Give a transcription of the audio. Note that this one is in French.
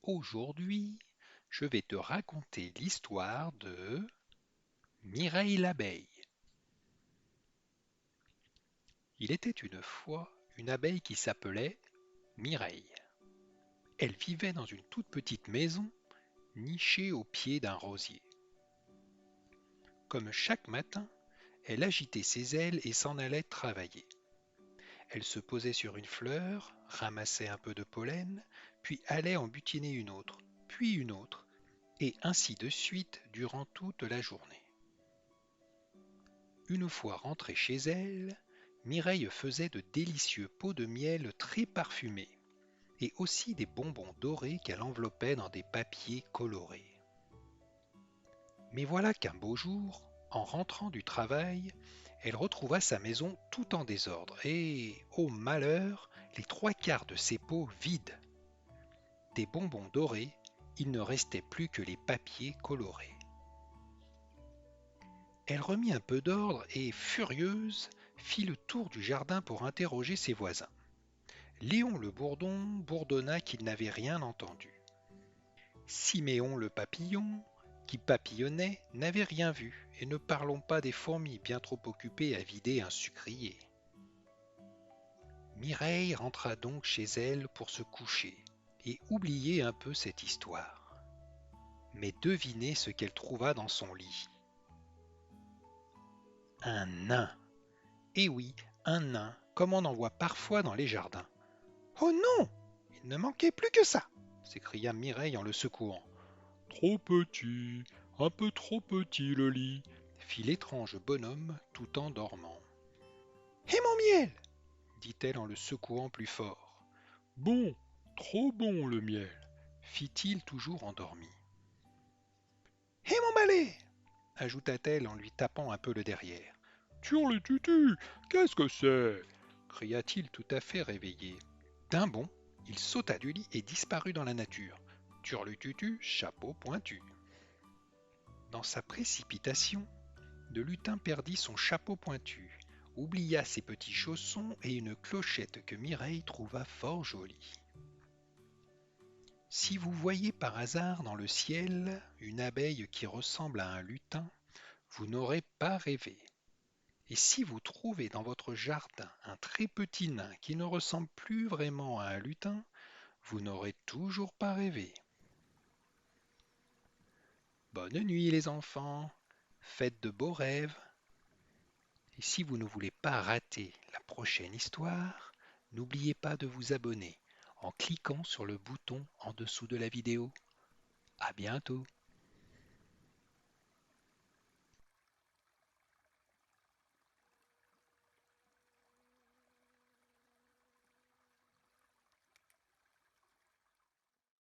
Aujourd'hui, je vais te raconter l'histoire de Mireille l'abeille. Il était une fois une abeille qui s'appelait Mireille. Elle vivait dans une toute petite maison nichée au pied d'un rosier. Comme chaque matin, elle agitait ses ailes et s'en allait travailler. Elle se posait sur une fleur, ramassait un peu de pollen, puis allait en butiner une autre, puis une autre, et ainsi de suite durant toute la journée. Une fois rentrée chez elle, Mireille faisait de délicieux pots de miel très parfumés et aussi des bonbons dorés qu'elle enveloppait dans des papiers colorés. Mais voilà qu'un beau jour, en rentrant du travail, elle retrouva sa maison tout en désordre et, ô malheur, les trois quarts de ses pots vides. Des bonbons dorés, il ne restait plus que les papiers colorés. Elle remit un peu d'ordre et, furieuse, fit le tour du jardin pour interroger ses voisins. Léon le bourdon bourdonna qu'il n'avait rien entendu. Siméon le papillon, qui papillonnait, n'avait rien vu, et ne parlons pas des fourmis bien trop occupées à vider un sucrier. Mireille rentra donc chez elle pour se coucher et oublier un peu cette histoire. Mais devinez ce qu'elle trouva dans son lit. Un nain. Eh oui, un nain, comme on en voit parfois dans les jardins. Oh non! Il ne manquait plus que ça! S'écria Mireille en le secouant. Trop petit, un peu trop petit le lit, fit l'étrange bonhomme tout en dormant. Et mon miel! Dit-elle en le secouant plus fort. Bon, trop bon le miel, fit-il toujours endormi. Et mon balai! Ajouta-t-elle en lui tapant un peu le derrière. Turlututu, qu'est-ce que c'est? Cria-t-il tout à fait réveillé. D'un bond, il sauta du lit et disparut dans la nature. Turlututu, chapeau pointu. Dans sa précipitation, de Lutin perdit son chapeau pointu, oublia ses petits chaussons et une clochette que Mireille trouva fort jolie. Si vous voyez par hasard dans le ciel une abeille qui ressemble à un lutin, vous n'aurez pas rêvé. Et si vous trouvez dans votre jardin un très petit nain qui ne ressemble plus vraiment à un lutin, vous n'aurez toujours pas rêvé. Bonne nuit les enfants, faites de beaux rêves. Et si vous ne voulez pas rater la prochaine histoire, n'oubliez pas de vous abonner en cliquant sur le bouton en dessous de la vidéo. À bientôt.